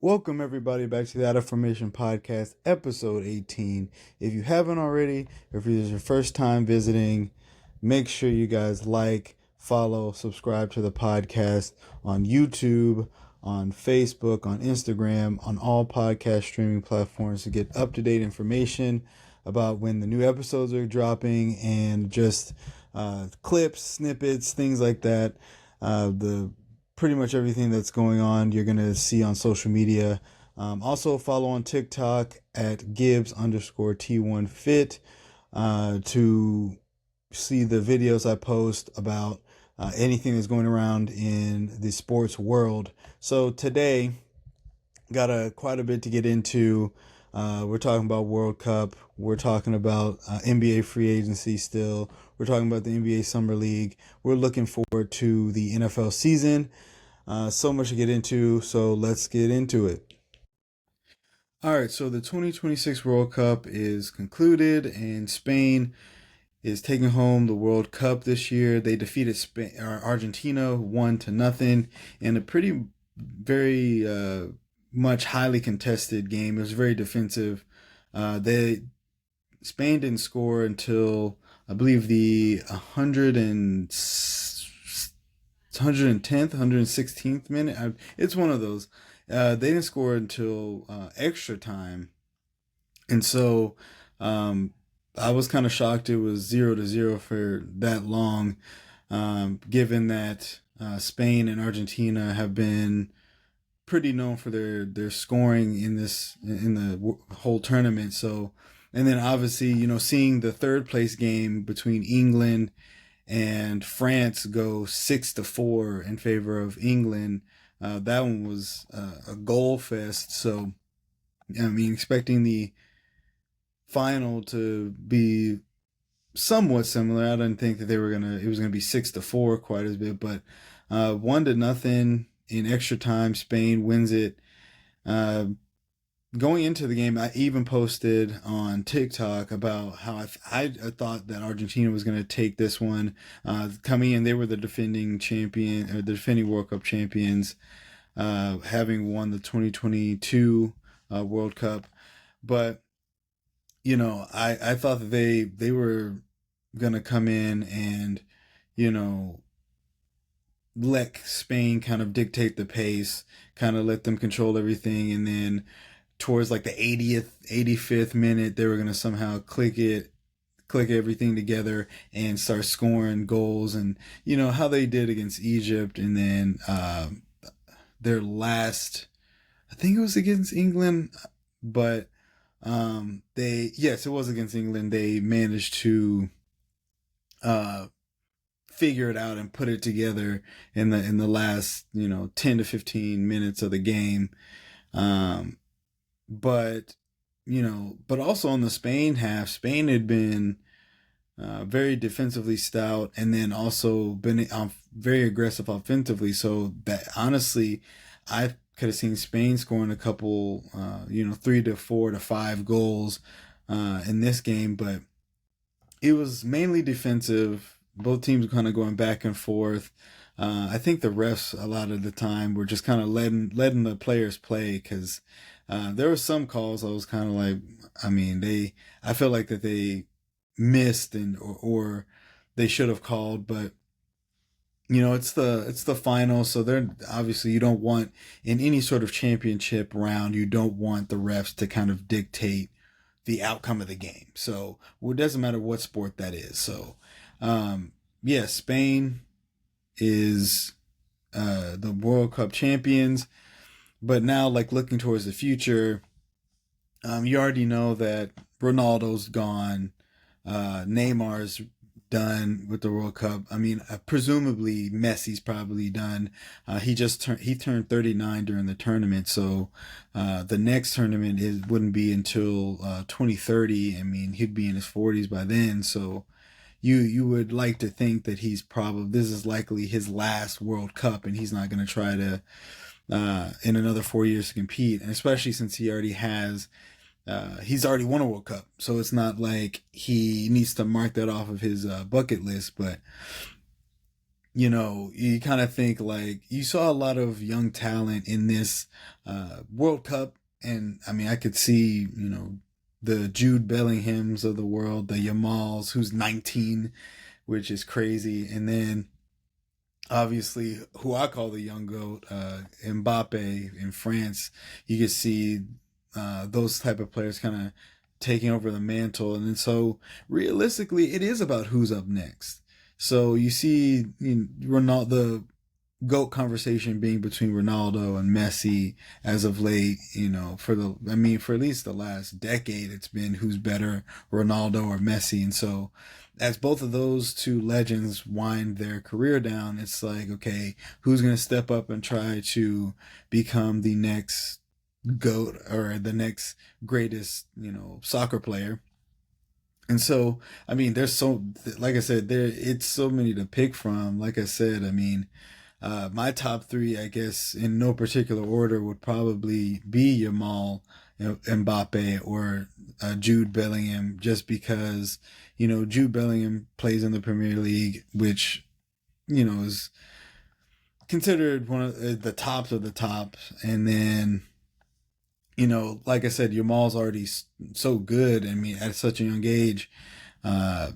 Welcome, everybody, back to the Out of Formation Podcast, episode 18. If you haven't already, if this is your first time visiting, make sure you guys like, follow, subscribe to the podcast on YouTube, on Facebook, on Instagram, on all podcast streaming platforms to get up to date information about when the new episodes are dropping and just clips, snippets, things like that. The Pretty much everything that's going on you're going to see on social media. Also follow on TikTok at Gibbs_T1Fit to see the videos I post about anything that's going around in the sports world. So today, got quite a bit to get into. We're talking about World Cup. We're talking about NBA free agency still. We're talking about the NBA Summer League. We're looking forward to the NFL season. So much to get into, so let's get into it. All right, so the 2026 World Cup is concluded, and Spain is taking home the World Cup this year. They defeated Argentina 1-0 in a very much highly contested game. It was very defensive. Spain didn't score until I believe the 110th, 116th minute. It's one of those. They didn't score until extra time, and so I was kind of shocked it was 0-0 for that long, given that Spain and Argentina have been pretty known for their scoring in the whole tournament. So, and then obviously, seeing the third place game between England and France go 6-4 in favor of England. That one was a goal fest. So, I mean, expecting the final to be somewhat similar. I didn't think that it was gonna be 6-4 quite as bit, but 1-0 in extra time. Spain wins it. Going into the game, I even posted on TikTok about how I thought that Argentina was going to take this one. Coming in, they were the defending champion, or the defending World Cup champions, having won the 2022 World Cup. But I thought that they were going to come in and let Spain kind of dictate the pace, kind of let them control everything, and then towards like the 80th, 85th minute, they were going to somehow click everything together and start scoring goals. And, how they did against Egypt. And then their last, I think it was against England, but yes, it was against England. They managed to figure it out and put it together in the last, 10 to 15 minutes of the game. But but also on the Spain half, Spain had been very defensively stout, and then also been very aggressive offensively. So that honestly, I could have seen Spain scoring a couple, 3 to 4 to 5 goals in this game, but it was mainly defensive. Both teams kind of going back and forth. I think the refs a lot of the time were just kind of letting the players play, because there were some calls I was kind of like, I feel like that they missed or they should have called, but it's the final, so they're obviously, you don't want, in any sort of championship round, you don't want the refs to kind of dictate the outcome of the game. So it doesn't matter what sport that is. So yeah, Spain is the World Cup champions. But now, like, looking towards the future, you already know that Ronaldo's gone. Neymar's done with the World Cup. I mean, presumably Messi's probably done. He turned 39 during the tournament, so the next tournament wouldn't be until 2030. I mean, he'd be in his 40s by then. So you would like to think that this is likely his last World Cup, and he's not going to try to in another 4 years to compete, and especially since he's already won a World Cup, so it's not like he needs to mark that off of his bucket list. But you kind of think like you saw a lot of young talent in this World Cup. And I mean, I could see, the Jude Bellinghams of the world, the Yamals, who's 19, which is crazy. And then obviously, who I call the young goat, Mbappe in France. You could see those type of players kind of taking over the mantle, and then so realistically, it is about who's up next. So you see, Ronaldo, the GOAT conversation being between Ronaldo and Messi as of late, for at least the last decade, it's been who's better, Ronaldo or Messi. And so as both of those two legends wind their career down, it's like, okay, who's going to step up and try to become the next GOAT or the next greatest, soccer player? And so, I mean, like I said, it's so many to pick from. Like I said, I mean, my top three, I guess, in no particular order, would probably be Yamal, Mbappe, or Jude Bellingham, just because, Jude Bellingham plays in the Premier League, which, is considered one of the tops of the tops. And then, like I said, Yamal's already so good. I mean, at such a young age. Uh,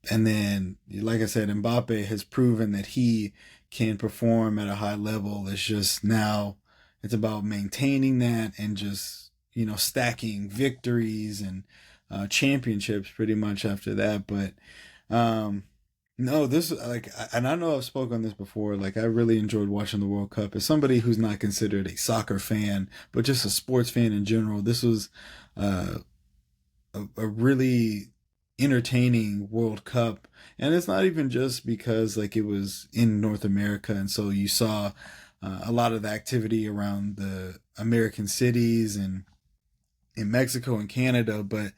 and then, like I said, Mbappe has proven that he can perform at a high level. It's just now it's about maintaining that and just, stacking victories and championships pretty much after that. But um, no, this like, and I know I've spoken on this before. Like, I really enjoyed watching the World Cup. As somebody who's not considered a soccer fan, but just a sports fan in general, this was uh, a really entertaining World Cup. And it's not even just because like it was in North America, and so you saw a lot of the activity around the American cities and in Mexico and Canada, but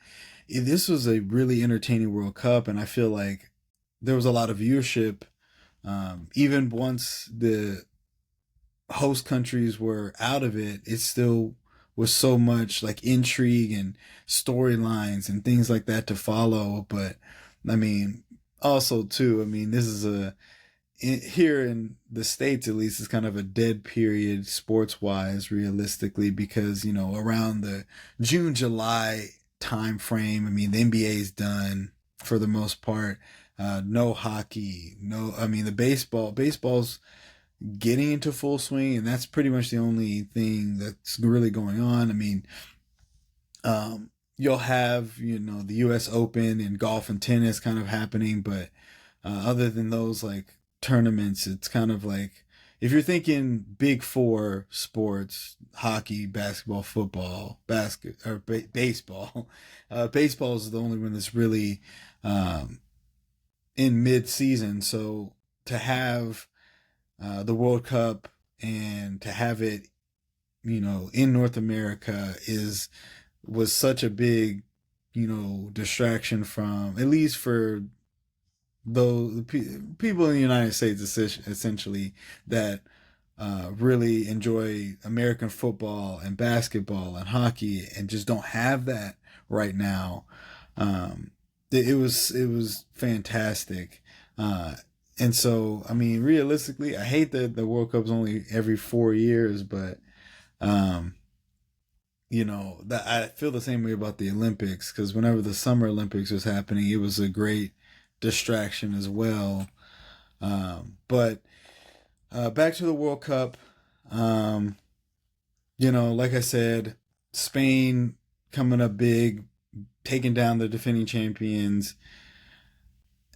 this was a really entertaining World Cup, and I feel like there was a lot of viewership, even once the host countries were out of it. It still was so much like intrigue and storylines and things like that to follow. But I mean, also too, I mean, this is here in the States, at least, it's kind of a dead period sports wise, realistically, because, around the June, July time frame, I mean, the NBA's done for the most part. No hockey, no, I mean, baseball's getting into full swing, and that's pretty much the only thing that's really going on. I mean, you'll have, the US Open and golf and tennis kind of happening, but other than those like tournaments, it's kind of like, if you're thinking big four sports, hockey, basketball, football, baseball, baseball is the only one that's really um, in mid season. So to have the World Cup and to have it, in North America was such a big, distraction from, at least for those people in the United States, essentially, that really enjoy American football and basketball and hockey and just don't have that right now. Um, it was fantastic. Uh, and so, I mean, realistically, I hate that the World Cup's only every 4 years, but um, that I feel the same way about the Olympics, because whenever the Summer Olympics was happening, it was a great distraction as well. But back to the World Cup. Um, like I said, Spain coming up big, taking down the defending champions.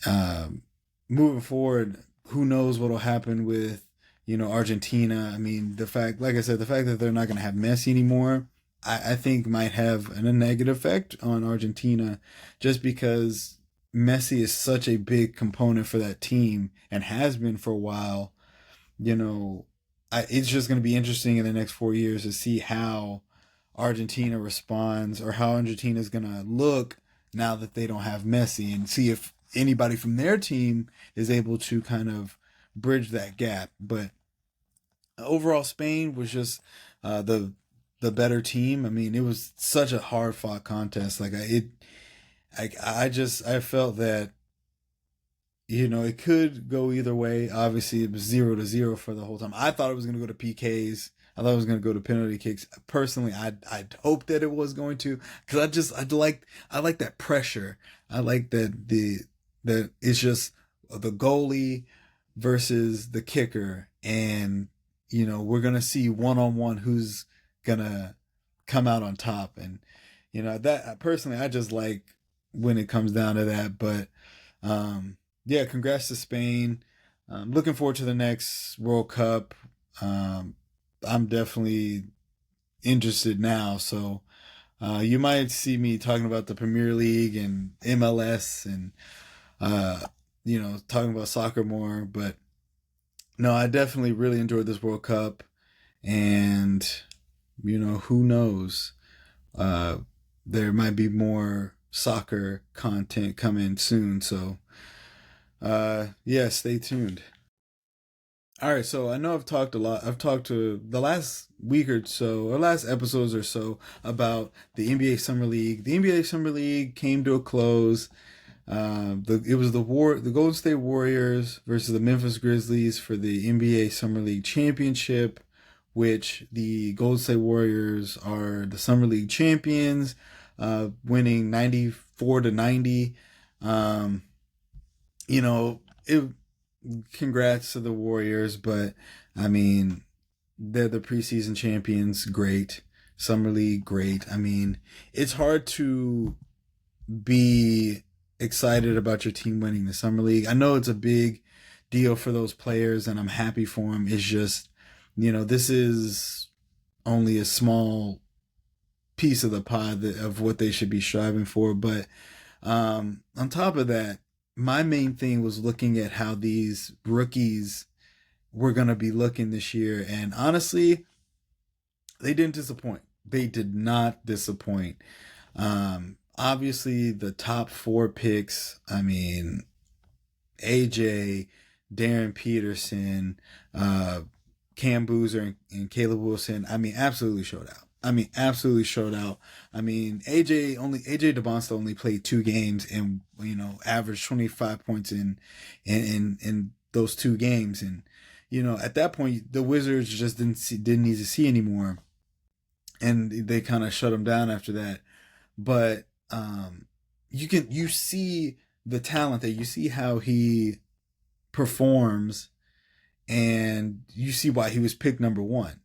Um, Moving forward, who knows what'll happen with, Argentina. I mean, like I said, the fact that they're not going to have Messi anymore, I think might have a negative effect on Argentina, just because Messi is such a big component for that team and has been for a while. You know, it's just going to be interesting in the next 4 years to see how Argentina responds, or how Argentina is going to look now that they don't have Messi, and see if anybody from their team is able to kind of bridge that gap. But overall, Spain was just the better team. I mean, it was such a hard fought contest. Like I felt that, it could go either way. Obviously, it was 0-0 for the whole time. I thought it was going to go to PKs. I thought it was going to go to penalty kicks. Personally, I'd hoped that it was going to, because I like that pressure. I like that it's just the goalie versus the kicker, and we're gonna see one on one who's gonna come out on top, and that personally I just like when it comes down to that. But yeah, congrats to Spain. Looking forward to the next World Cup. Um, I'm definitely interested now. So you might see me talking about the Premier League and MLS and uh, talking about soccer more. But no, I definitely really enjoyed this World Cup, and who knows? Uh, there might be more soccer content coming soon. So yeah, stay tuned. All right, so I know I've talked a lot. I've talked to the last week or so, or last episodes or so, about the NBA Summer League. The NBA Summer League came to a close. It was the Golden State Warriors versus the Memphis Grizzlies for the NBA Summer League championship, which the Golden State Warriors are the Summer League champions, winning 94-90. Um, it congrats to the Warriors, but I mean, they're the preseason champions. Great. Summer League, great. I mean, it's hard to be excited about your team winning the Summer League. I know it's a big deal for those players, and I'm happy for them. It's just, this is only a small piece of the pie of what they should be striving for. But on top of that, my main thing was looking at how these rookies were going to be looking this year. And honestly, they didn't disappoint. They did not disappoint. Obviously, the top four picks, I mean, AJ, Darren Peterson, Cam Boozer, and Caleb Wilson, I mean, absolutely showed out. Absolutely showed out. I mean, AJ DeBonsta only played 2 games and averaged 25 points in those 2 games, and at that point the Wizards just didn't need to see anymore, and they kind of shut him down after that. But you see the talent that you see how he performs, and you see why he was picked number one.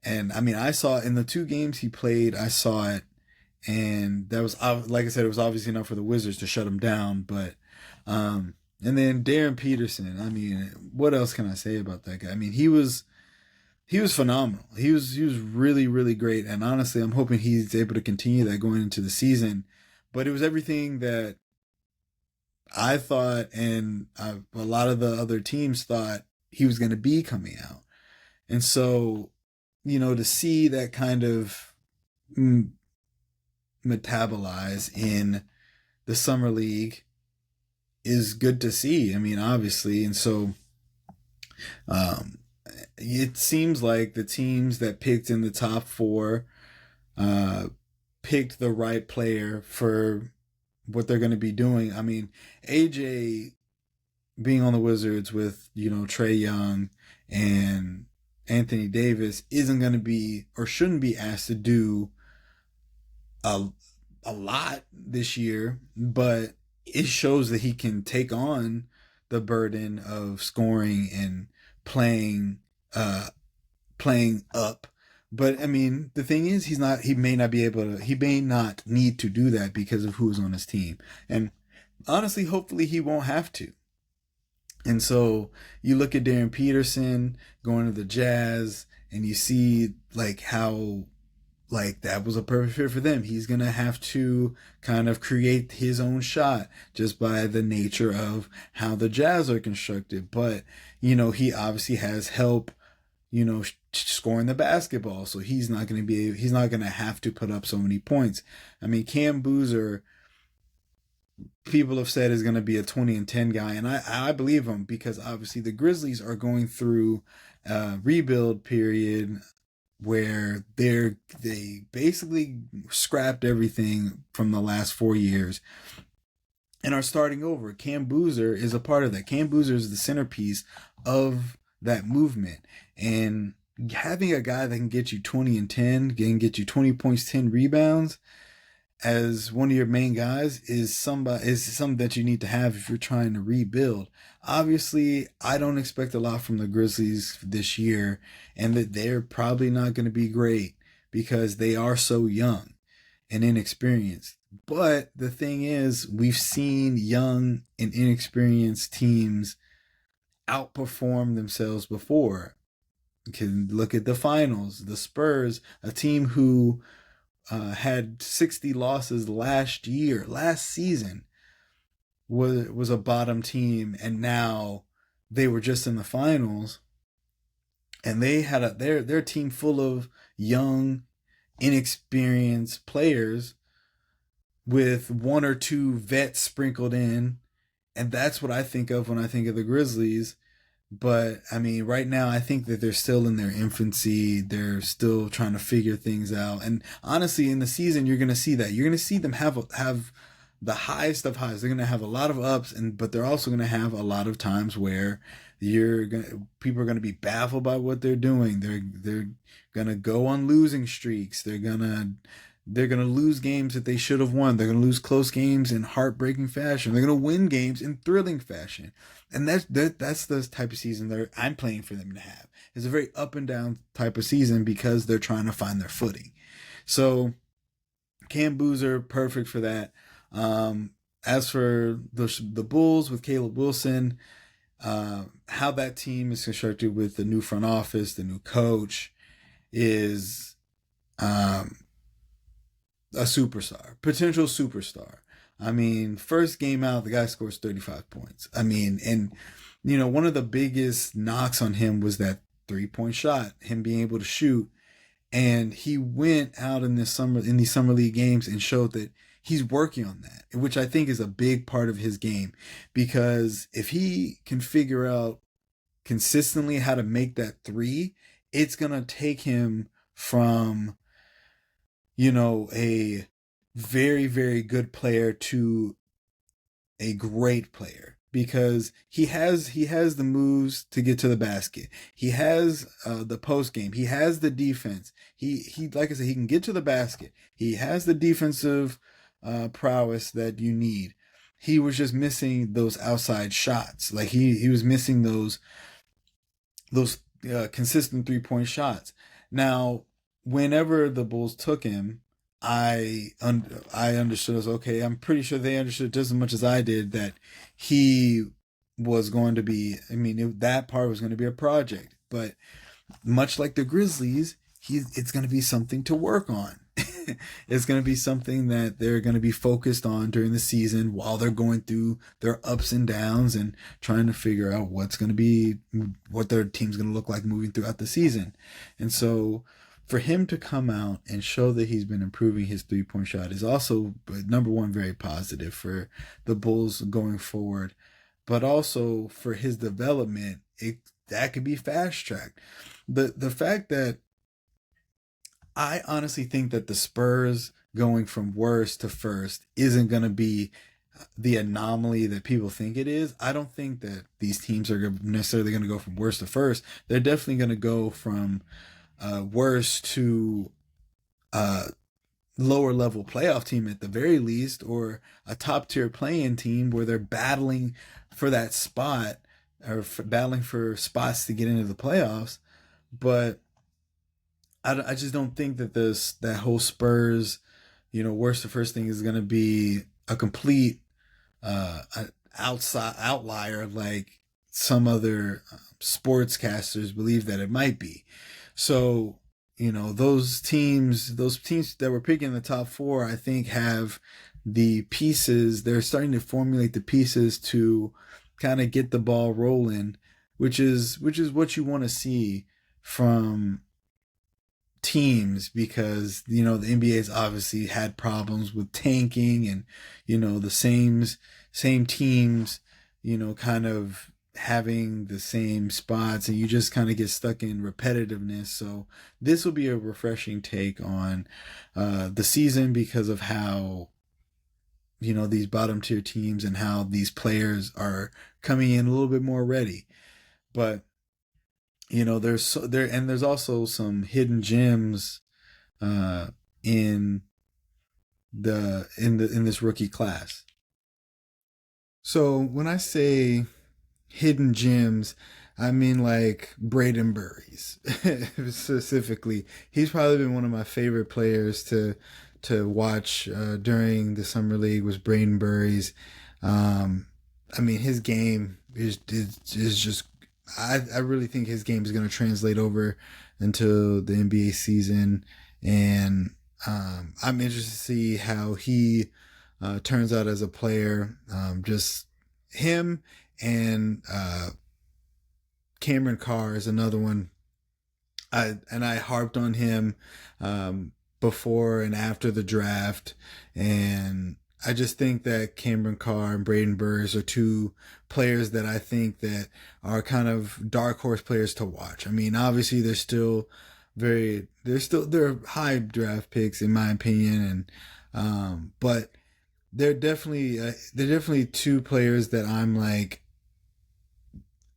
And I mean, I saw in the 2 games he played, I saw it, and that was, like I said, it was obviously enough for the Wizards to shut him down. But and then Darren Peterson, I mean, what else can I say about that guy? I mean, he was phenomenal. He was really, really great, and honestly, I'm hoping he's able to continue that going into the season. But it was everything that I thought, and a lot of the other teams thought he was going to be coming out. And so, to see that kind of metabolize in the summer league is good to see. I mean, obviously, and so um, it seems like the teams that picked in the top four uh, picked the right player for what they're going to be doing. I mean, AJ being on the Wizards with Trey Young and Anthony Davis isn't going to be, or shouldn't be, asked to do a a lot this year, but it shows that he can take on the burden of scoring and playing uh playing up. But I mean, the thing is, he may not be able to, he may not need to do that because of who's on his team. And honestly, hopefully he won't have to. And so you look at Darren Peterson going to the Jazz, and you see like how like that was a perfect fit for them. He's gonna have to kind of create his own shot just by the nature of how the Jazz are constructed. But he obviously has help, scoring the basketball, so he's not gonna have to put up so many points. I mean, Cam Boozer, people have said is going to be a 20 and 10 guy, and I believe him, because obviously the Grizzlies are going through a rebuild period where they basically scrapped everything from the last 4 years, and are starting over. Cam Boozer is a part of that. Cam Boozer is the centerpiece of that movement. And having a guy that can get you 20 and 10, can get you 20 points, 10 rebounds as one of your main guys is something that you need to have if you're trying to rebuild. Obviously, I don't expect a lot from the Grizzlies this year, and that they're probably not going to be great because they are so young and inexperienced. But the thing is, we've seen young and inexperienced teams outperform themselves before. You can look at the finals. The Spurs, a team who had 60 losses last season, was a bottom team, and now they were just in the finals, and they had their team full of young, inexperienced players with one or two vets sprinkled in, and that's what I think of when I think of the Grizzlies. But I mean, right now, I think that they're still in their infancy. They're still trying to figure things out. And honestly, in the season, you're going to see that. You're going to see them have the highest of highs. They're going to have a lot of ups, but they're also going to have a lot of times where people are going to be baffled by what they're doing. They're going to go on losing streaks. They're gonna lose games that they should have won. They're gonna lose close games in heartbreaking fashion. They're gonna win games in thrilling fashion, and that's the type of season that I'm playing for them to have. It's a very up and down type of season because they're trying to find their footing. So Cam Boozer, perfect for that. As for the Bulls with Caleb Wilson, how that team is constructed with the new front office, the new coach, is a superstar, potential superstar. I mean, first game out, the guy scores 35 points. I mean, and one of the biggest knocks on him was that 3-point shot, him being able to shoot. And he went out in these summer league games and showed that he's working on that, which I think is a big part of his game, because if he can figure out consistently how to make that three, it's going to take him from a very, very good player to a great player, because he has the moves to get to the basket. He has the post game. He has the defense. He like I said, he can get to the basket. He has the defensive prowess that you need. He was just missing those outside shots. Like he was missing those consistent 3-point shots. Now, whenever the Bulls took him, I understood as, okay, I'm pretty sure they understood just as much as I did that he was going to be, that part was going to be a project. But much like the Grizzlies, it's going to be something to work on. It's going to be something that they're going to be focused on during the season while they're going through their ups and downs and trying to figure out what their team's going to look like moving throughout the season. And so for him to come out and show that he's been improving his 3-point shot is also, number one, very positive for the Bulls going forward. But also for his development, that could be fast tracked. The fact that I honestly think that the Spurs going from worst to first isn't going to be the anomaly that people think it is. I don't think that these teams are necessarily going to go from worst to first. They're definitely going to go from worst to lower level playoff team at the very least, or a top tier play-in team where they're battling for that spot, or battling for spots to get into the playoffs. But I just don't think that that whole Spurs, worst to first thing is going to be a complete outlier like some other sportscasters believe that it might be. So, those teams that were picking in the top four, I think, have the pieces. They're starting to formulate the pieces to kind of get the ball rolling, which is what you want to see from teams, because the NBA's obviously had problems with tanking, and the same teams kind of having the same spots, and you just kind of get stuck in repetitiveness. So this will be a refreshing take on the season because of how these bottom tier teams and how these players are coming in a little bit more ready. But there's also some hidden gems uh, in in this rookie class. So when I say hidden gems, I mean like Braden Burries specifically. He's probably been one of my favorite players to watch during the summer league was Braden Burries. Um, I mean, his game is just. I really think his game is going to translate over into the NBA season, and I'm interested to see how he turns out as a player. Just him and Cameron Carr is another one. I harped on him before and after the draft, and I just think that Cameron Carr and Braden Burrs are two players that I think that are kind of dark horse players to watch. I mean, obviously they're high draft picks in my opinion, and but they're definitely two players that I'm like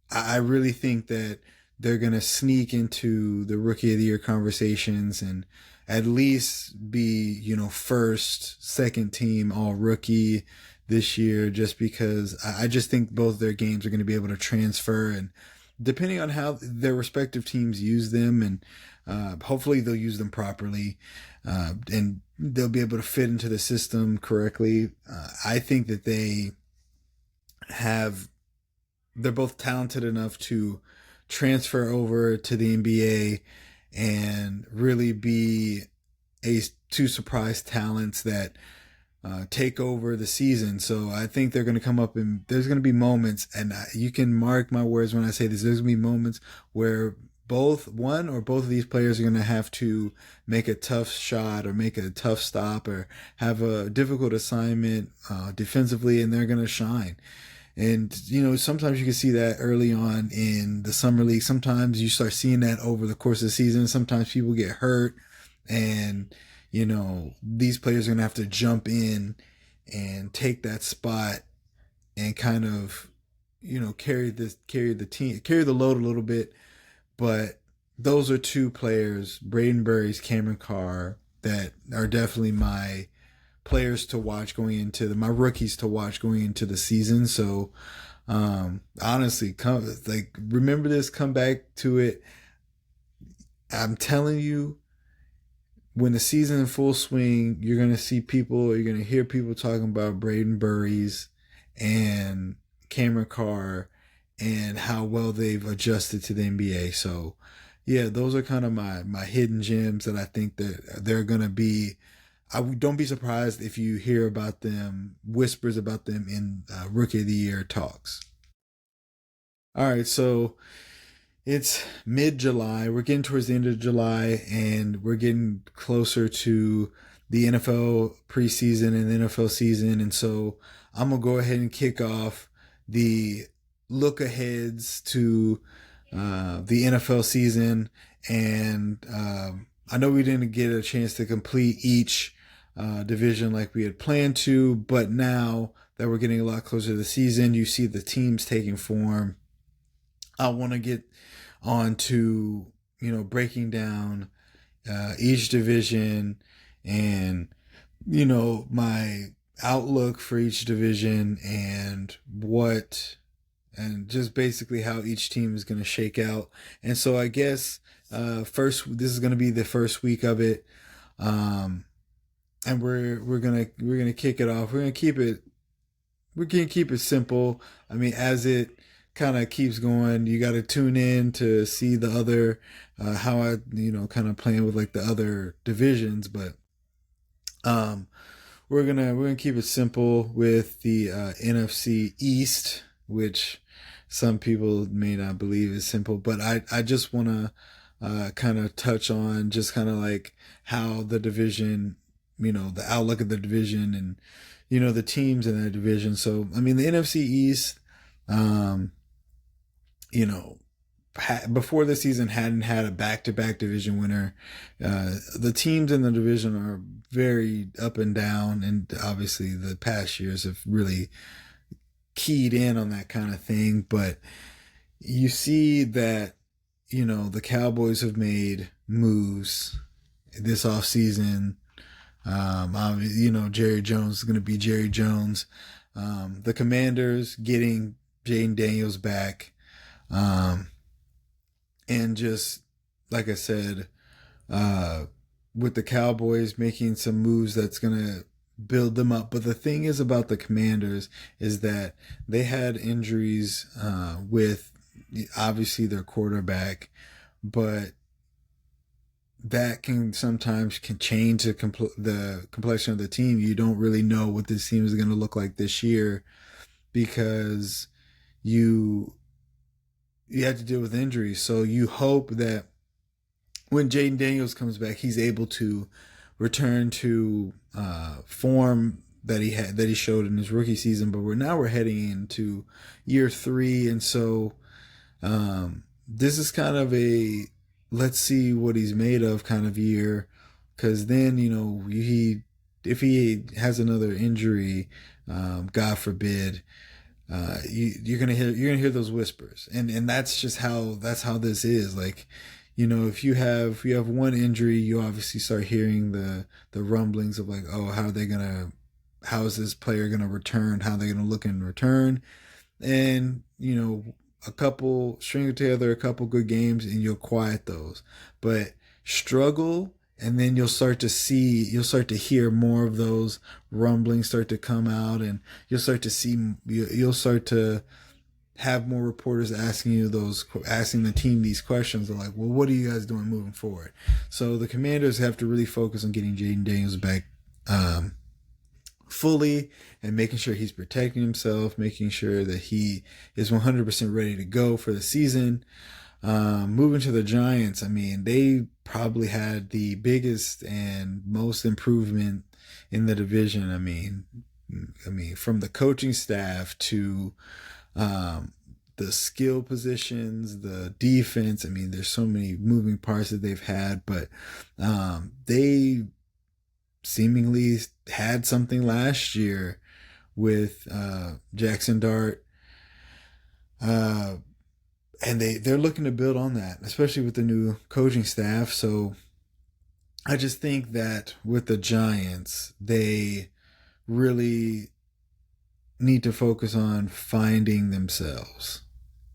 I really think that they're gonna sneak into the rookie of the year conversations and at least be, first, second team all rookie this year, just because I just think both their games are going to be able to transfer, and depending on how their respective teams use them, and hopefully they'll use them properly, and they'll be able to fit into the system correctly. I think that have they're both talented enough to transfer over to the NBA and really be two surprise talents that take over the season. So I think they're going to come up and there's going to be moments, and you can mark my words when I say this, there's going to be moments where one or both of these players are going to have to make a tough shot or make a tough stop or have a difficult assignment defensively, and they're going to shine. And, sometimes you can see that early on in the summer league. Sometimes you start seeing that over the course of the season. Sometimes people get hurt, and, these players are going to have to jump in and take that spot and kind of, carry the load a little bit. But those are two players, Braden Burries, Cameron Carr, that are definitely my players to watch going into my rookies to watch going into the season. So honestly, remember this, come back to it. I'm telling you, when the season in full swing, you're gonna hear people talking about Braden Burries and Cameron Carr and how well they've adjusted to the NBA. So yeah, those are kind of my hidden gems that I think that they're gonna be. Don't be surprised if you hear about them, whispers about them in Rookie of the Year talks. All right, so it's mid-July. We're getting towards the end of July, and we're getting closer to the NFL preseason and the NFL season. And so I'm going to go ahead and kick off the look aheads to the NFL season. And I know we didn't get a chance to complete each division like we had planned to, but now that we're getting a lot closer to the season, you see the teams taking form. I want to get on to, breaking down each division and, my outlook for each division and just basically how each team is going to shake out. And so I guess first, this is going to be the first week of it. And we're gonna kick it off. We're gonna keep it simple. I mean, as it kind of keeps going, you got to tune in to see the other how I kind of playing with like the other divisions. But we're gonna keep it simple with the NFC East, which some people may not believe is simple, but I just want to kind of touch on just kind of like how the division, the outlook of the division and, the teams in that division. So, I mean, the NFC East, before the season hadn't had a back-to-back division winner. The teams in the division are very up and down, and obviously the past years have really keyed in on that kind of thing. But you see that, the Cowboys have made moves this offseason. Jerry Jones is going to be Jerry Jones. The Commanders getting Jaden Daniels back. And just, like I said, with the Cowboys making some moves that's going to build them up. But the thing is about the Commanders is that they had injuries with obviously their quarterback, but that can sometimes change the complexion of the team. You don't really know what this team is going to look like this year because you have to deal with injuries. So you hope that when Jaden Daniels comes back, he's able to return to form that he showed in his rookie season. But we're heading into year 3, and so this is kind of a let's see what he's made of kind of year. Because then if he has another injury, God forbid, you're gonna hear those whispers, and that's just how this is. Like, if you have one injury, you obviously start hearing the rumblings of like, oh, how is this player gonna return? How are they gonna look in return? And string together a couple good games, and you'll quiet those. But struggle, and then you'll start to hear more of those rumblings start to come out, and you'll start to have more reporters asking the team these questions. They're like, well, what are you guys doing moving forward? So the Commanders have to really focus on getting Jaden Daniels back fully, and making sure he's protecting himself, making sure that he is 100% ready to go for the season. Moving to the Giants, they probably had the biggest and most improvement in the division. From the coaching staff to the skill positions, the defense. There's so many moving parts that they've had, but they seemingly had something last year with Jackson Dart. And they're looking to build on that, especially with the new coaching staff. So I just think that with the Giants, they really need to focus on finding themselves.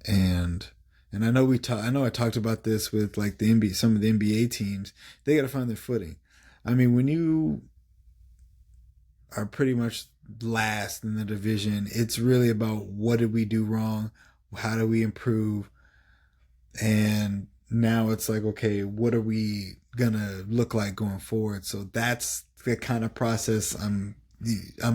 And I know I talked about this with like the NBA, some of the NBA teams. They got to find their footing. When you are pretty much last in the division, it's really about what did we do wrong? How do we improve? And now it's like, okay, what are we gonna look like going forward? So that's the kind of process I'm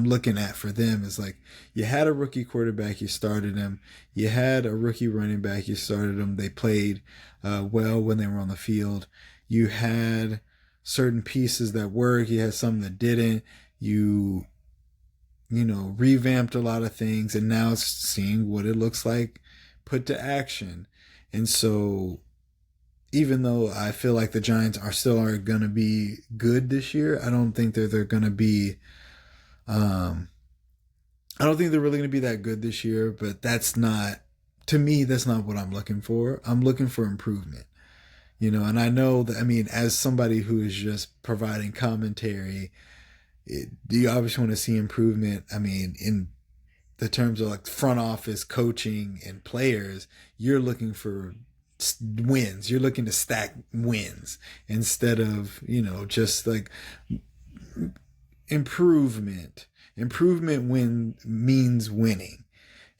looking at for them. Is like, you had a rookie quarterback, you started him. You had a rookie running back, you started him. They played well when they were on the field. You had certain pieces that worked. You had some that didn't. You revamped a lot of things, and now it's seeing what it looks like put to action. And so even though I feel like the Giants are going to be good this year, I don't think they're going to be I don't think they're really going to be that good this year. But that's not what I'm looking for. I'm looking for improvement. And I know that, as somebody who is just providing commentary, you obviously want to see improvement. In the terms of like front office coaching and players, you're looking for wins. You're looking to stack wins instead of, just like improvement. Improvement means winning.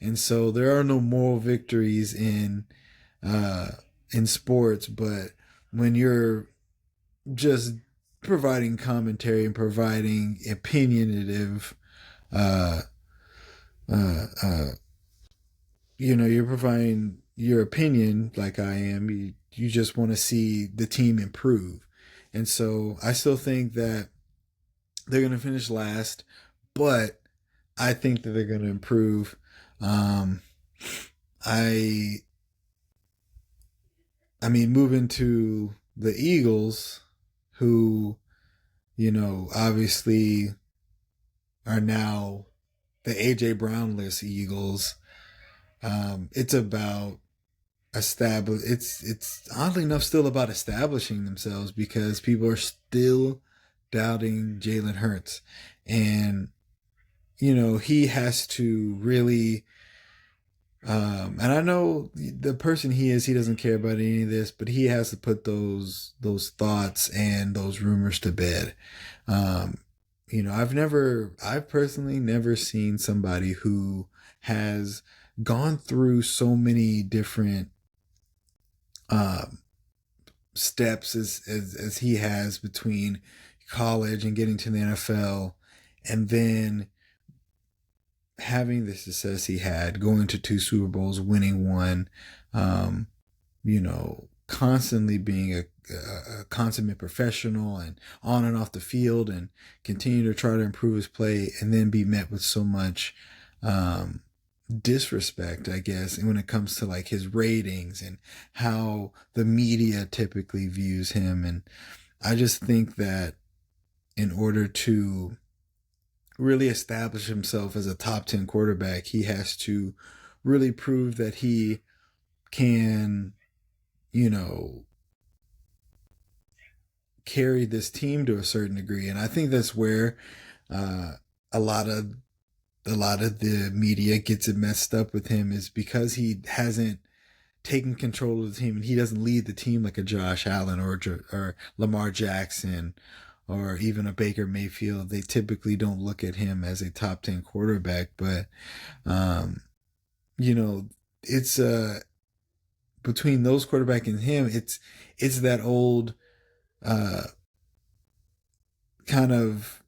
And so there are no moral victories in sports, but when you're just providing commentary and providing opinionative you're providing your opinion like I am. You just want to see the team improve. And so I still think that they're going to finish last, but I think that they're going to improve. Moving to the Eagles, who obviously are now the AJ Brownless Eagles. It's about it's oddly enough still about establishing themselves because people are still doubting Jalen Hurts. And he has to really and I know the person he is, he doesn't care about any of this, but he has to put those thoughts and those rumors to bed. Um, I've personally never seen somebody who has gone through so many different um, steps as he has between college and getting to the NFL, and then having the success he had, going to two Super Bowls, winning one, constantly being a consummate professional and on and off the field, and continue to try to improve his play, and then be met with so much um, disrespect, I guess, when it comes to like his ratings and how the media typically views him. And I just think that in order to really establish himself as a top 10 quarterback, he has to really prove that he can, you know, carry this team to a certain degree. And I think that's where uh, a lot of the media gets it messed up with him, is because he hasn't taken control of the team and he doesn't lead the team like a Josh Allen or Lamar Jackson or even a Baker Mayfield. They typically don't look at him as a top 10 quarterback. But um, you know, it's between those quarterback and him, it's that old uh kind of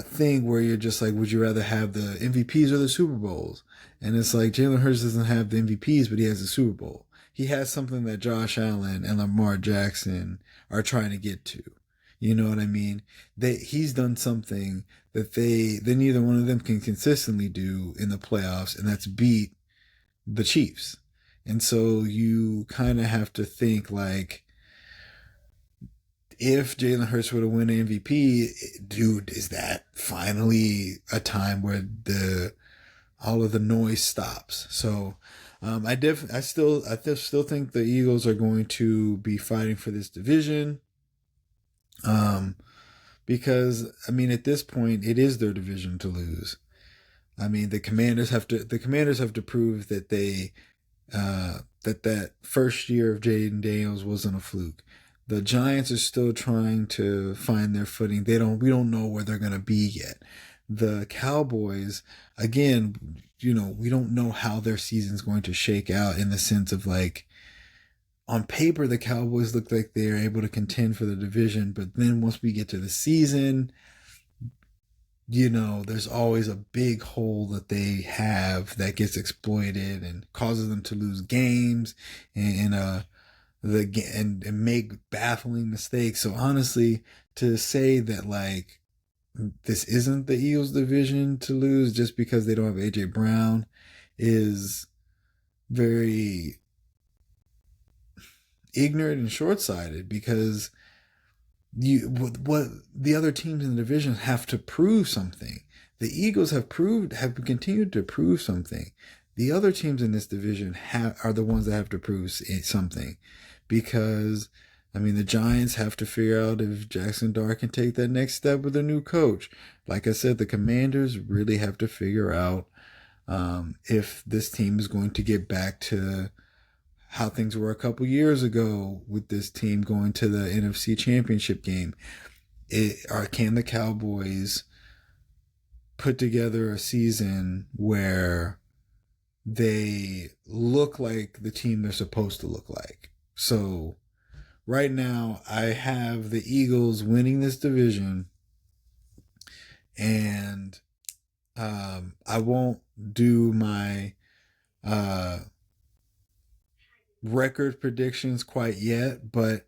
thing where you're just like, would you rather have the MVPs or the Super Bowls? And it's like Jalen Hurts doesn't have the MVPs, but he has the Super Bowl. He has something that Josh Allen and Lamar Jackson are trying to get to. You know what I mean? He's done something that neither one of them can consistently do in the playoffs, and that's beat the Chiefs. And so you kind of have to think like, if Jalen Hurts were to win an MVP, dude, is that finally a time where the all of the noise stops? So I still think the Eagles are going to be fighting for this division. Um, because I mean, at this point, it is their division to lose. I mean, the Commanders have to prove that that first year of Jaden Daniels wasn't a fluke. The Giants are still trying to find their footing. We don't know where they're gonna be yet. The Cowboys, again, we don't know how their season's going to shake out, in the sense of like, on paper the Cowboys look like they're able to contend for the division, but then once we get to the season, there's always a big hole that they have that gets exploited and causes them to lose games, and and make baffling mistakes. So honestly, to say that like this isn't the Eagles' division to lose just because they don't have AJ Brown is very ignorant and short-sighted, because what the other teams in the division have to prove something. The Eagles have continued to prove something. The other teams in this division are the ones that have to prove something, because I mean, the Giants have to figure out if Jackson Dart can take that next step with a new coach. Like I said, the Commanders really have to figure out if this team is going to get back to how things were a couple years ago, with this team going to the NFC Championship game. Or can the Cowboys put together a season where they look like the team they're supposed to look like? So right now, I have the Eagles winning this division, and I won't do my record predictions quite yet, but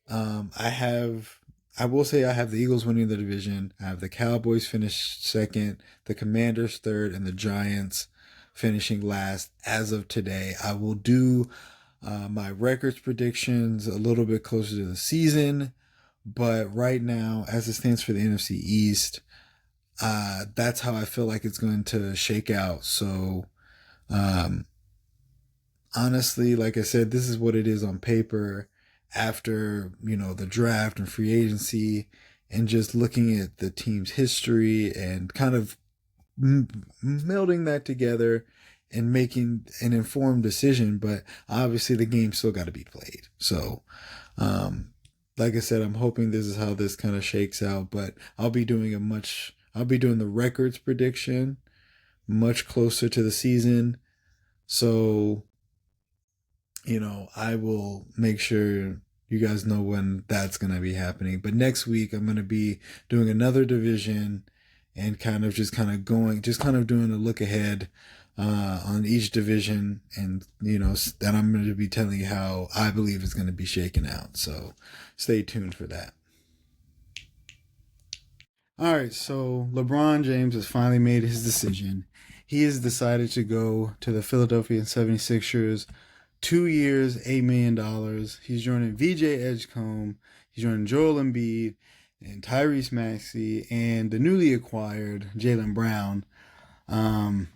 I will say I have the Eagles winning the division. I have the Cowboys finish second, the Commanders third, and the Giants finishing last as of today. I will do my records predictions a little bit closer to the season, But right now, as it stands for the NFC East, that's how I feel like it's going to shake out. So, um, honestly, like I said, this is what it is on paper after, the draft and free agency and just looking at the team's history and kind of melding that together and making an informed decision. But obviously, the game still got to be played. So, um, like I said, I'm hoping this is how this kind of shakes out. But I'll be doing the records prediction much closer to the season. So, I will make sure you guys know when that's going to be happening. But next week, I'm going to be doing another division and just kind of doing a look ahead on each division. And, then I'm going to be telling you how I believe it's going to be shaken out. So stay tuned for that. All right, so LeBron James has finally made his decision. He has decided to go to the Philadelphia 76ers. 2 years, $8 million. He's joining VJ Edgecombe. He's joining Joel Embiid and Tyrese Maxey and the newly acquired Jaylen Brown. Um,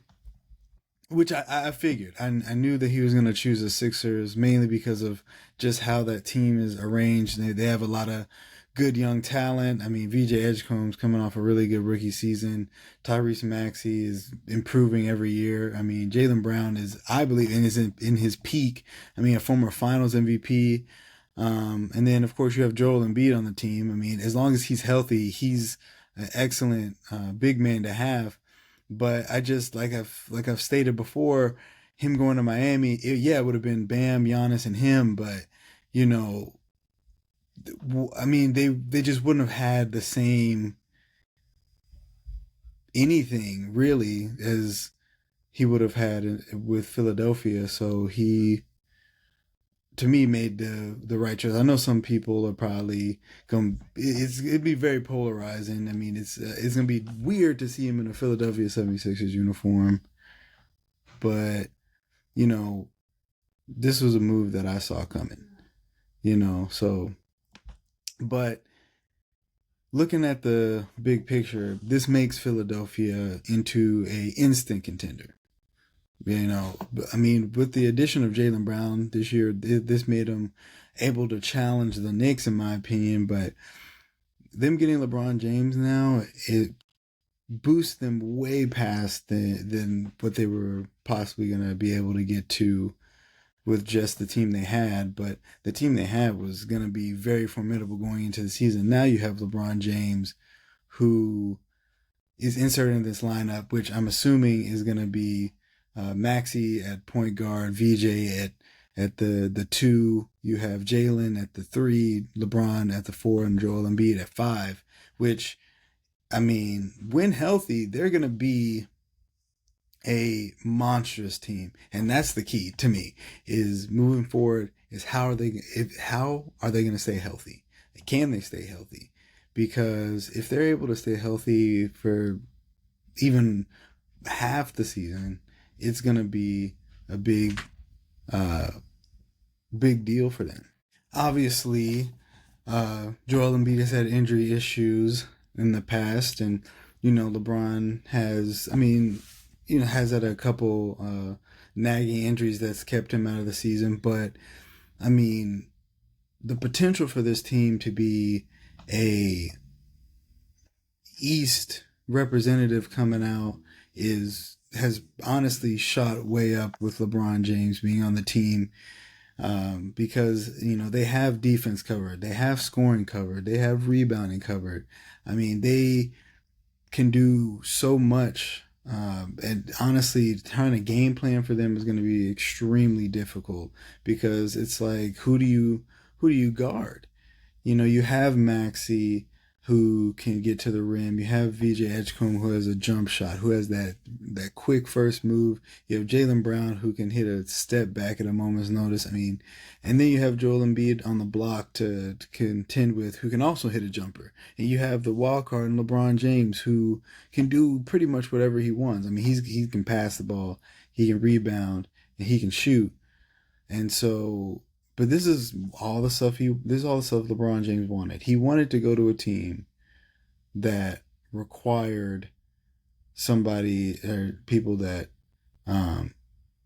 which I figured. I knew that he was going to choose the Sixers mainly because of just how that team is arranged. They have a lot of good young talent. I mean, VJ Edgecombe's coming off a really good rookie season. Tyrese Maxey is improving every year. I mean, Jaylen Brown is, I believe, in his peak. I mean, a former Finals MVP. And then, of course, you have Joel Embiid on the team. I mean, as long as he's healthy, he's an excellent big man to have. But I just like I've stated before, him going to Miami, it would have been Bam, Giannis, and him. But you know, I mean, they just wouldn't have had the same anything really as he would have had with Philadelphia. So he, to me, made the right choice. I know some people are probably going. It'd be very polarizing. I mean, it's gonna be weird to see him in a Philadelphia 76ers uniform, but you know, this was a move that I saw coming. So but looking at the big picture, this makes Philadelphia into a instant contender. I mean, with the addition of Jaylen Brown this year, this made them able to challenge the Knicks, in my opinion. But them getting LeBron James now, it boosts them way past than what they were possibly going to be able to get to with just the team they had. But the team they had was going to be very formidable going into the season. Now you have LeBron James, who is inserted in this lineup, which I'm assuming is going to be Maxey at point guard, VJ at the two. You have Jaylen at the three, LeBron at the four, and Joel Embiid at five. Which, I mean, when healthy, they're going to be a monstrous team, and that's the key to me. Is moving forward is how are they going to stay healthy? Can they stay healthy? Because if they're able to stay healthy for even half the season, it's going to be a uh, big deal for them. Obviously, Joel Embiid has had injury issues in the past, and LeBron has. I mean, has had a couple nagging injuries that's kept him out of the season. But I mean, the potential for this team to be a East representative coming out has honestly shot way up with LeBron James being on the team, because they have defense covered, they have scoring covered, they have rebounding covered. I mean, they can do so much, and honestly, trying to game plan for them is going to be extremely difficult because it's like, who do you guard? You have Maxi who can get to the rim. You have VJ Edgecombe who has a jump shot, who has that quick first move. You have Jaylen Brown who can hit a step back at a moment's notice. I mean, and then you have Joel Embiid on the block to contend with, who can also hit a jumper. And you have the wild card in LeBron James who can do pretty much whatever he wants. I mean, he can pass the ball, he can rebound, and he can shoot. And so, But this is all the stuff LeBron James wanted. He wanted to go to a team that required somebody or people um,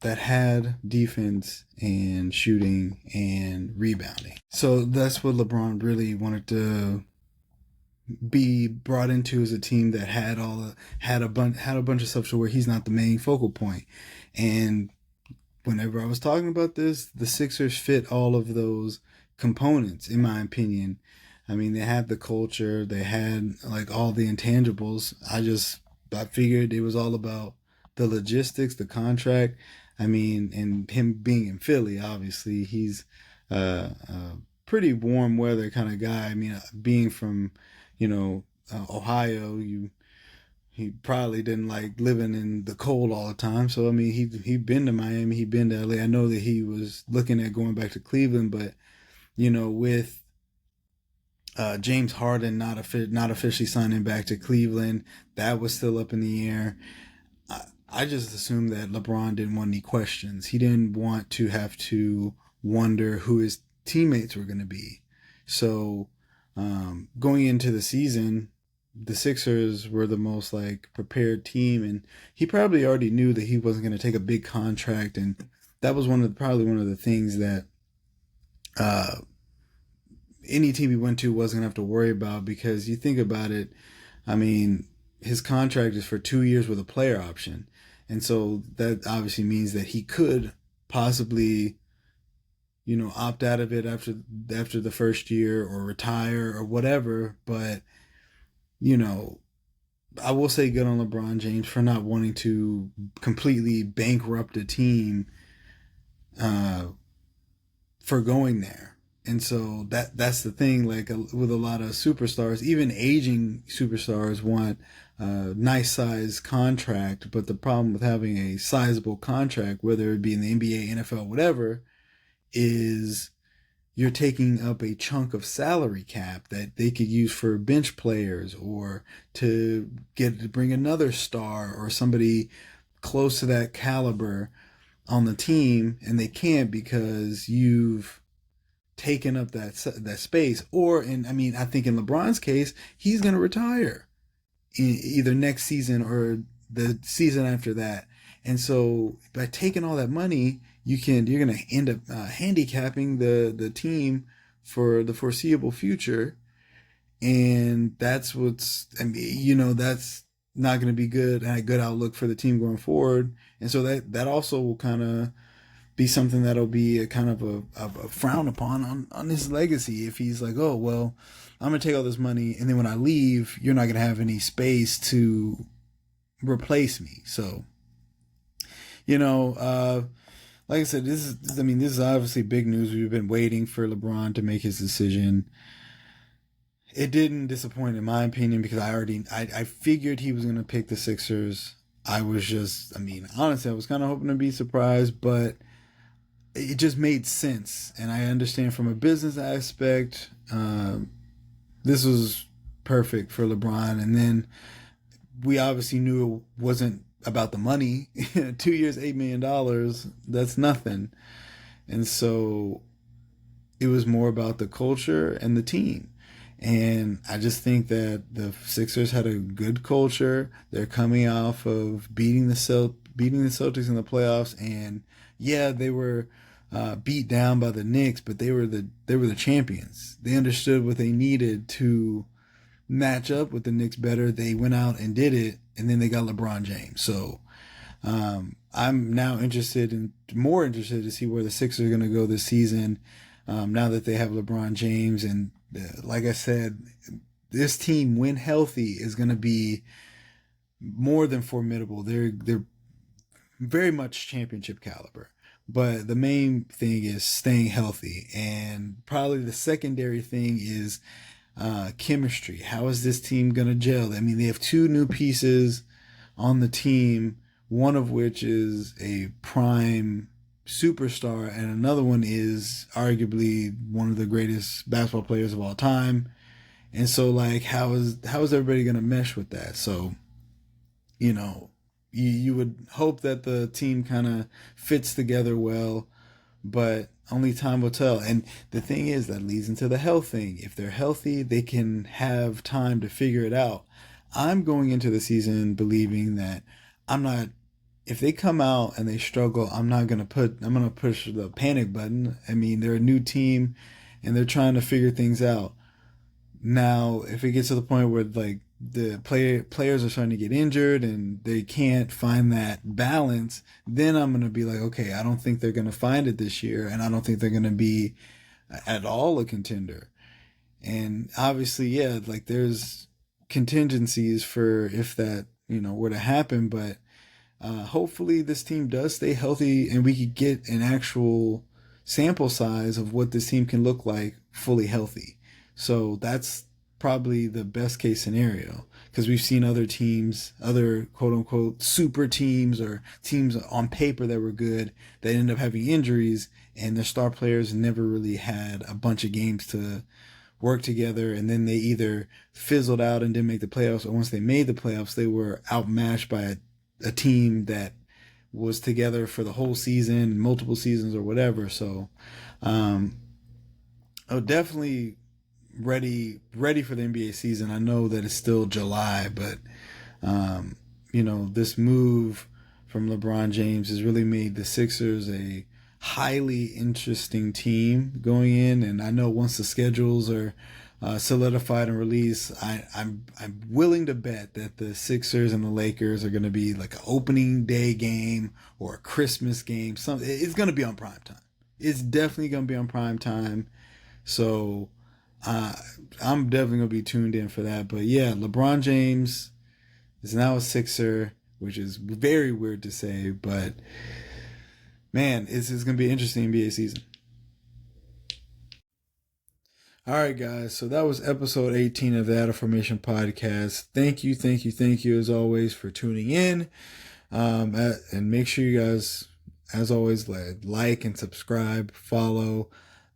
that had defense and shooting and rebounding. So that's what LeBron really wanted to be brought into, as a team that had a bunch of stuff to where he's not the main focal point. And whenever I was talking about this, the Sixers fit all of those components, in my opinion. I mean, they had the culture, they had like all the intangibles. I figured it was all about the logistics, the contract. I mean, and him being in Philly, obviously, he's a pretty warm weather kind of guy. I mean, being from, Ohio, he probably didn't like living in the cold all the time. So I mean, he'd been to Miami, he'd been to LA. I know that he was looking at going back to Cleveland, but with James Harden not officially signing back to Cleveland, that was still up in the air. I just assumed that LeBron didn't want any questions. He didn't want to have to wonder who his teammates were going to be. So going into the season, the Sixers were the most like prepared team, and he probably already knew that he wasn't going to take a big contract, and that was probably one of the things that any team he went to wasn't going to have to worry about, because you think about it, I mean, his contract is for 2 years with a player option, and so that obviously means that he could possibly opt out of it after the first year, or retire or whatever. But I will say good on LeBron James for not wanting to completely bankrupt a team for going there. And so that's the thing, like with a lot of superstars, even aging superstars want a nice size contract. But the problem with having a sizable contract, whether it be in the NBA, NFL, whatever, is you're taking up a chunk of salary cap that they could use for bench players, or to bring another star or somebody close to that caliber on the team, and they can't because you've taken up that space. I think in LeBron's case, he's going to retire either next season or the season after that. And so by taking all that money, you're going to end up handicapping the team for the foreseeable future. And that's that's not going to be good, and a good outlook for the team going forward. And so that also will kind of be something that'll be a kind of a frown upon on his legacy. If he's like, oh, well, I'm going to take all this money, and then when I leave, you're not going to have any space to replace me. So, like I said, this is obviously big news. We've been waiting for LeBron to make his decision. It didn't disappoint, in my opinion, because I figured he was going to pick the Sixers. Honestly, I was kind of hoping to be surprised, but it just made sense. And I understand from a business aspect, this was perfect for LeBron. And then we obviously knew it wasn't about the money. 2 years, $8 million, that's nothing. And so it was more about the culture and the team. And I just think that the Sixers had a good culture. They're coming off of beating the Celtics in the playoffs, and yeah, they were beat down by the Knicks, but they were the champions. They understood what they needed to match up with the Knicks better. They went out and did it, and then they got LeBron James. So I'm now more interested to see where the Sixers are going to go this season, now that they have LeBron James. And like I said, this team, when healthy, is going to be more than formidable. They're very much championship caliber. But the main thing is staying healthy. And probably the secondary thing is chemistry. How is this team going to gel? I mean, they have 2 new pieces on the team, one of which is a prime superstar, and another one is arguably one of the greatest basketball players of all time. And so, like, how is everybody going to mesh with that? So, you would hope that the team kind of fits together well, but only time will tell. And the thing is, that leads into the health thing. If they're healthy, they can have time to figure it out. I'm going into the season believing that I'm not, if they come out and they struggle, I'm going to push the panic button. I mean, they're a new team and they're trying to figure things out. Now, if it gets to the point where like the players are starting to get injured and they can't find that balance, then I'm gonna be like, okay, I don't think they're gonna find it this year, and I don't think they're gonna be at all a contender. And obviously, yeah, like there's contingencies for if that were to happen, but hopefully this team does stay healthy and we could get an actual sample size of what this team can look like fully healthy. So that's probably the best case scenario because we've seen other teams, other quote unquote super teams or teams on paper that were good that end up having injuries and their star players never really had a bunch of games to work together, and then they either fizzled out and didn't make the playoffs, or once they made the playoffs, they were outmatched by a team that was together for the whole season, multiple seasons, or whatever. So, oh, definitely ready for the NBA season. I know that it's still July, but this move from LeBron James has really made the Sixers a highly interesting team going in. And I know once the schedules are solidified and released, I'm willing to bet that the Sixers and the Lakers are going to be like an opening day game or a Christmas game. It's going to be on prime time. It's definitely going to be on prime time. So I'm definitely going to be tuned in for that. But yeah, LeBron James is now a Sixer, which is very weird to say, but man, it's going to be an interesting NBA season. All right, guys. So that was episode 18 of the Out of Formation podcast. Thank you as always for tuning in. And make sure you guys, as always, like and subscribe, follow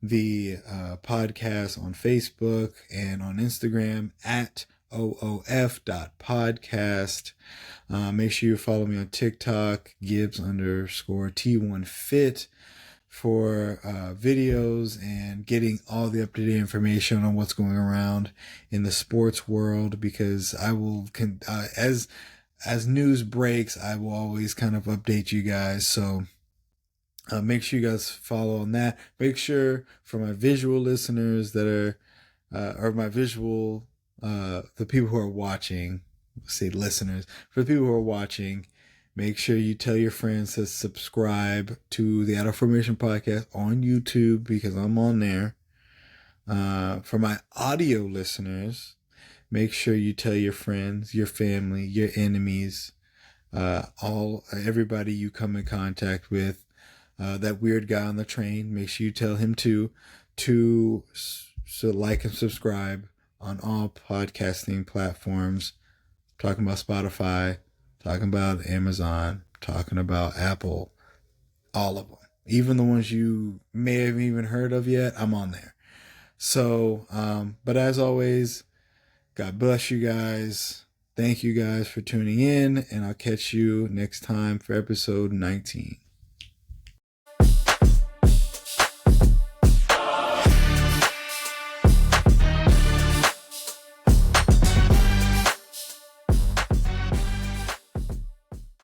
the podcast on Facebook and on Instagram at oof.podcast. Make sure you follow me on TikTok, Gibbs_T1Fit, for videos and getting all the up-to-date information on what's going around in the sports world, because I will as news breaks, I will always kind of update you guys. So make sure you guys follow on that. Make sure for my visual listeners that are or my visual the people who are watching, say listeners, for the people who are watching, make sure you tell your friends to subscribe to the Out of Formation podcast on YouTube, because I'm on there. For my audio listeners, make sure you tell your friends, your family, your enemies, everybody you come in contact with. That weird guy on the train, make sure you tell him to like and subscribe on all podcasting platforms. Talking about Spotify, talking about Amazon, talking about Apple, all of them. Even the ones you may have even heard of yet, I'm on there. So, but as always, God bless you guys. Thank you guys for tuning in, and I'll catch you next time for episode 19.